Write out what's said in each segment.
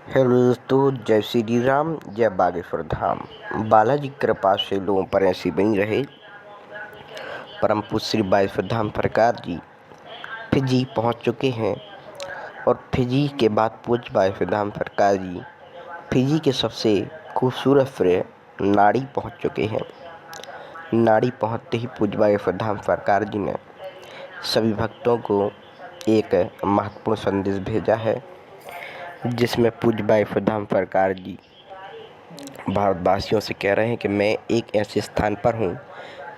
Hello दोस्तों, जय श्री राम, जय बागेश्वर धाम। बालाजी की कृपा से लोगों पर ऐसी बनी रहे। परम पूज्य श्री बागेश्वर धाम सरकार जी फिजी पहुंच चुके हैं और फिजी के बाद पूज्य बागेश्वर धाम सरकार जी फिजी के सबसे खूबसूरत प्रिय नाड़ी पहुंच चुके हैं। नाड़ी पहुंचते ही पूज्य बागेश्वर धाम सरकार जी ने सभी भक्तों को एक महत्वपूर्ण संदेश भेजा है, जिसमें पूज्य बागेश्वर धाम सरकार जी भारतवासियों से कह रहे हैं कि मैं एक ऐसे स्थान पर हूँ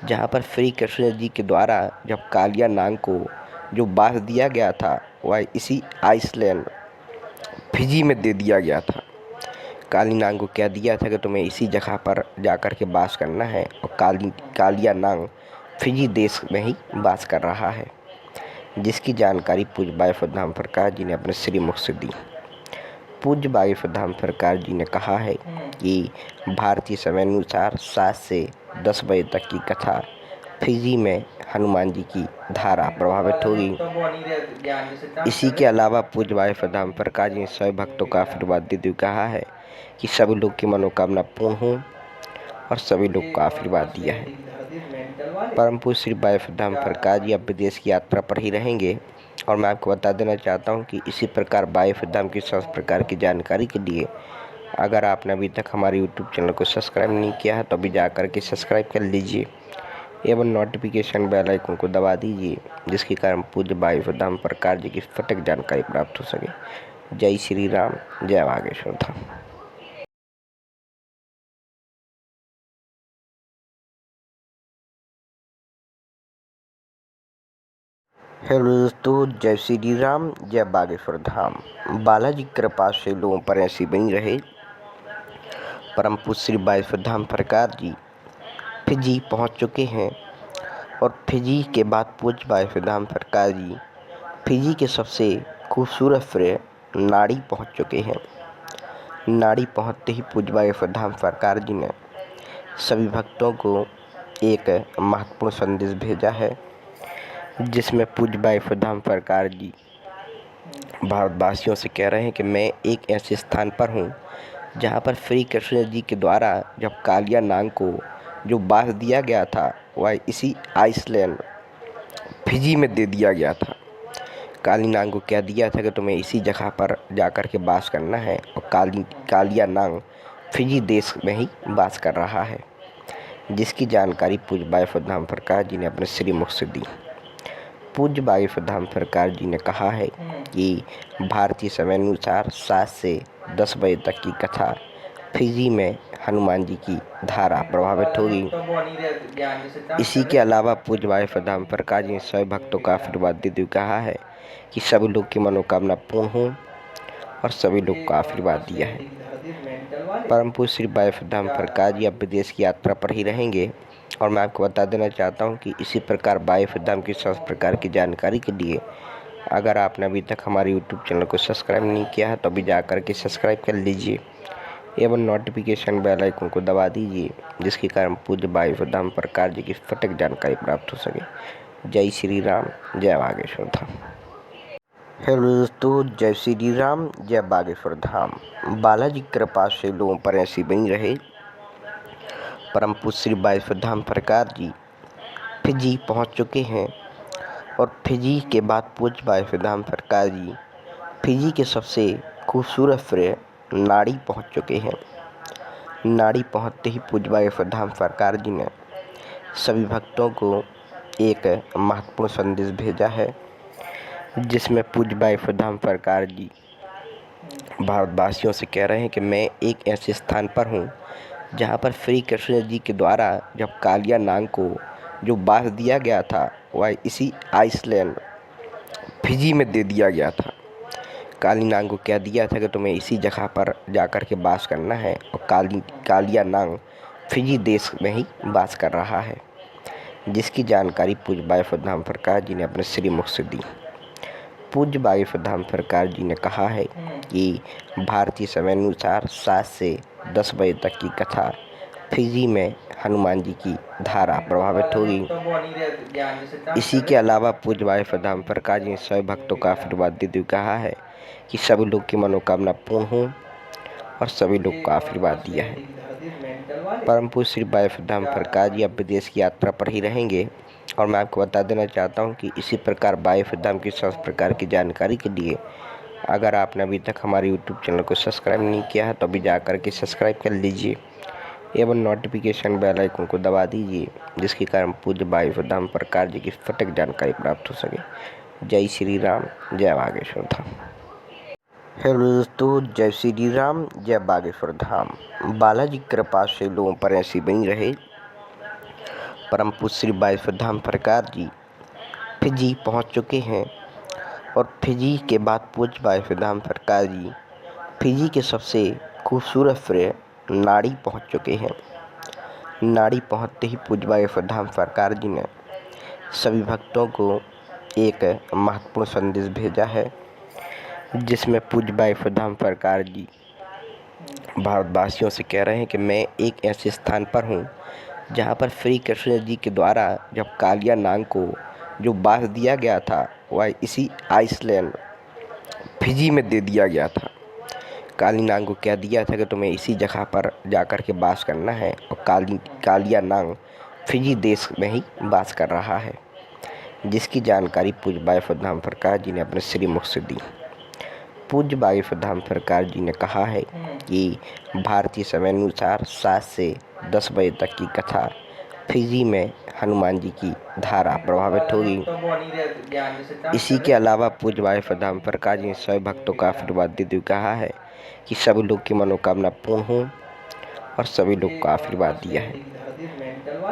जहाँ पर श्री कृष्ण जी के द्वारा जब कालिया नाग को जो बास दिया गया था वह इसी आइसलैंड फिजी में दे दिया गया था। काली नाग को कह दिया था कि तुम्हें इसी जगह पर जाकर के वास करना है और कालिया नाग फिजी देश में ही वास कर रहा है, जिसकी जानकारी पूज्य बागेश्वर धाम सरकार जी ने अपने श्री मुख से दी। पूज्य बागेश्वर धाम सरकार जी ने कहा है कि भारतीय समय अनुसार 7 से 10 बजे तक की कथा फिजी में हनुमान जी की धारा प्रभावित होगी। इसी के अलावा पूज्य बागेश्वर धाम सरकार जी ने सभी भक्तों का आशीर्वाद देते हुए कहा है कि सभी लोग की मनोकामना पूर्ण हो और सभी लोग को आशीर्वाद दिया है। परम पूज्य श्री बागेश्वर धाम सरकार जी अब विदेश की यात्रा पर ही रहेंगे और मैं आपको बता देना चाहता हूं कि इसी प्रकार बागेश्वर धाम की सब प्रकार की जानकारी के लिए अगर आपने अभी तक हमारे YouTube चैनल को सब्सक्राइब नहीं किया है तो अभी जाकर के सब्सक्राइब कर लीजिए एवं नोटिफिकेशन बेल आइकन को दबा दीजिए, जिसके कारण पूज्य बागेश्वर धाम सरकार जी की सटीक जानकारी प्राप्त हो सके। जय श्री राम, जय बागेश्वर धाम। हेलो दोस्तों, जय श्री राम, जय बागेश्वर धाम। बालाजी की कृपा से लोगों पर ऐसी बनी रहे। परम पूज्य श्री बागेश्वर धाम सरकार जी फिजी पहुंच चुके हैं और फिजी के बाद पूज्य बागेश्वर धाम सरकार जी फिजी के सबसे खूबसूरत प्रिय नाड़ी पहुंच चुके हैं। नाड़ी पहुंचते ही पूज्य बागेश्वर धाम सरकार जी ने सभी भक्तों को एक महत्वपूर्ण संदेश भेजा है, जिसमें पूज्य बागेश्वर धाम सरकार जी भारतवासियों से कह रहे हैं कि मैं एक ऐसे स्थान पर हूँ जहाँ पर श्री कृष्ण जी के द्वारा जब कालिया नाग को जो बास दिया गया था वह इसी आइसलैंड फिजी में दे दिया गया था। काली नाग को कह दिया था कि तुम्हें इसी जगह पर जाकर के वास करना है और कालिया नाग फिजी देश में ही वास कर रहा है, जिसकी जानकारी पूज्य बागेश्वर धाम सरकार जी ने अपने श्री मुख से दी। पूज्य बागेश्वर धाम सरकार जी ने कहा है कि भारतीय समय अनुसार 7 से 10 बजे तक की कथा फिजी में हनुमान जी की धारा प्रभावित होगी। इसी के अलावा पूज्य बागेश्वर धाम सरकार जी ने सभी भक्तों का आशीर्वाद देते हुए कहा है कि सभी लोग की मनोकामना पूर्ण हो और सभी लोग को आशीर्वाद दिया है। परम पूज्य श्री बागेश्वर धाम सरकार जी अब विदेश की यात्रा पर ही रहेंगे और मैं आपको बता देना चाहता हूं कि इसी प्रकार बागेश्वर धाम की सब प्रकार की जानकारी के लिए अगर आपने अभी तक हमारे YouTube चैनल को सब्सक्राइब नहीं किया है तो अभी जाकर के सब्सक्राइब कर लीजिए एवं नोटिफिकेशन बेल आइकन को दबा दीजिए, जिसके कारण पूज्य बागेश्वर धाम सरकार जी की सटीक जानकारी प्राप्त हो सके। जय श्री राम, जय बागेश्वर धाम। हेलो दोस्तों, जय श्री राम, जय बागेश्वर धाम। बालाजी की कृपा से लोगों पर ऐसी बनी रहे। परम पूज्य श्री बागेश्वर धाम सरकार जी फिजी पहुंच चुके हैं और फिजी के बाद पूज्य बागेश्वर धाम सरकार जी फिजी के सबसे खूबसूरत प्रिय नाड़ी पहुंच चुके हैं। नाड़ी पहुंचते ही पूज्य बागेश्वर धाम सरकार जी ने सभी भक्तों को एक महत्वपूर्ण संदेश भेजा है, जिसमें पूज्य बागेश्वर धाम सरकार जी भारतवासियों से कह रहे हैं कि मैं एक ऐसे स्थान पर हूँ जहाँ पर श्री कृष्ण जी के द्वारा जब कालिया नाग को जो बास दिया गया था वह इसी आइसलैंड फिजी में दे दिया गया था। काली नाग को कह दिया था कि तुम्हें इसी जगह पर जाकर के वास करना है और कालिया नाग फिजी देश में ही वास कर रहा है, जिसकी जानकारी पूज्य बागेश्वर धाम सरकार जी ने अपने श्री मुख से दी। पूज्य बागेश्वर धाम सरकार जी ने कहा है कि भारतीय समय अनुसार 7 से 10 बजे तक की कथा फिजी में हनुमान जी की धारा प्रभावित होगी। इसी के अलावा पूज्य बागेश्वर धाम सरकार जी ने सभी भक्तों का आशीर्वाद देते हुए कहा है कि सभी लोग की मनोकामना पूर्ण हो और सभी लोग को आशीर्वाद दिया है। परम पूज्य श्री वायुदाम प्रकाश जी अब विदेश की यात्रा पर ही रहेंगे और मैं आपको बता देना चाहता हूं कि इसी प्रकार वायुदाम की सब प्रकार की जानकारी के लिए अगर आपने अभी तक हमारे YouTube चैनल को सब्सक्राइब नहीं किया है तो अभी जाकर के सब्सक्राइब कर लीजिए एवं नोटिफिकेशन बेल आइकन को दबा दीजिए, जिसके कारण पूज्य वायुदाम प्रकाश जी की सटीक जानकारी प्राप्त हो सके। जय श्री राम, जय बागेश्वर धाम। हेलो दोस्तों, जय श्री राम, जय बागेश्वर धाम। बालाजी कृपा से लोगों पर ऐसी बनी रहे। परम पूज्य श्री वायुदाम प्रकाश जी फिजी पहुंच चुके हैं और फिजी के बाद पूज्य वायुदाम प्रकाश जी फिजी के सबसे खूबसूरत प्रिय नाड़ी पहुंच चुके हैं। नाड़ी पहुंचते ही पूज्य वायुदाम प्रकाश जी ने सभी भक्तों को एक महत्वपूर्ण संदेश भेजा है, जिसमें पूज्य वायुदाम प्रकाश जी भारतवासियों से कह रहे हैं कि मैं एक ऐसे स्थान पर हूँ जहाँ पर श्री कृष्ण जी के द्वारा जब कालिया नाग को जो बास दिया गया था वह इसी आइसलैंड फिजी में दे दिया गया था। काली नाग को क्या दिया था कि तुम्हें इसी जगह पर जाकर के वास करना है, और कालिया नाग फिजी देश में ही वास कर रहा है, जिसकी जानकारी पूज्य वायुदाम प्रकाश जी ने अपने श्रीमुख से दी। पूज्य वायुदाम प्रकाश जी ने कहा है कि भारतीय समय अनुसार 7 से 10 बजे तक की कथा फिजी में हनुमान जी की धारा प्रभावित होगी। इसी के अलावा पूज्य वायुदाम प्रकाश जी ने सभी भक्तों का आशीर्वाद देते हुए कहा है कि सभी लोग की मनोकामना पूर्ण हो और सभी लोग को आशीर्वाद दिया है।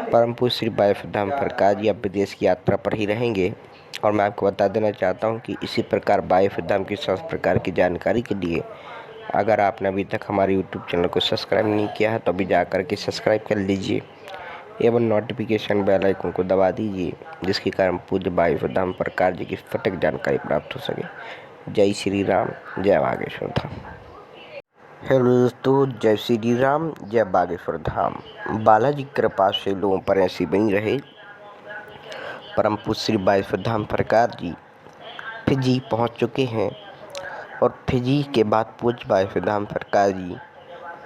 परम पूज्य श्री वायुदाम प्रकाश जी अब विदेश की यात्रा पर ही रहेंगे और मैं आपको बता देना चाहता हूं कि इसी प्रकार वायुदाम की सब प्रकार की जानकारी के लिए अगर आपने अभी तक हमारे YouTube चैनल को सब्सक्राइब नहीं किया है तो अभी जाकर के सब्सक्राइब कर लीजिए एवं नोटिफिकेशन बेल आइकन को दबा दीजिए, जिसके कारण पूज्य वायुदाम प्रकाश जी की सटीक जानकारी प्राप्त हो सके। जय श्री राम, जय बागेश्वर धाम। हेलो दोस्तों, जय श्री राम, जय बागेश्वर धाम। बालाजी कृपा से लोगों पर ऐसी बनी रहे। परम पूज्य श्री वायुदाम प्रकाश जी फिजी पहुंच चुके हैं और फिजी के बाद पूज्य वायुदाम प्रकाश जी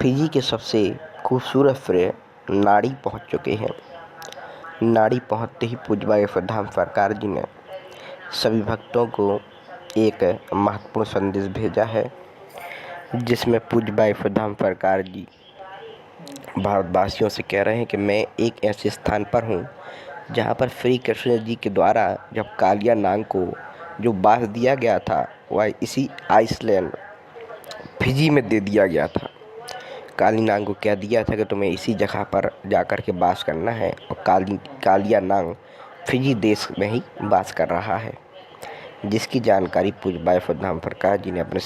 फिजी के सबसे खूबसूरत प्रिय नाड़ी पहुंच चुके हैं। नाड़ी पहुंचते ही पूज्य वायुदाम प्रकाश जी ने सभी भक्तों को एक महत्वपूर्ण संदेश भेजा है, जिसमें पूज्य वायुदाम प्रकाश जी भारतवासियों से कह रहे हैं कि मैं एक ऐसे स्थान पर हूँ जहाँ पर श्री कृष्ण जी के द्वारा जब कालिया नाग को जो बास दिया गया था वह इसी आइसलैंड फिजी में दे दिया गया था। काली नाग को क्या दिया था कि तुम्हें इसी जगह पर जाकर के वास करना है, और कालिया नाग फिजी देश में ही वास कर रहा है, जिसकी जानकारी पूज्य वायुदाम प्रकाश जी ने अपने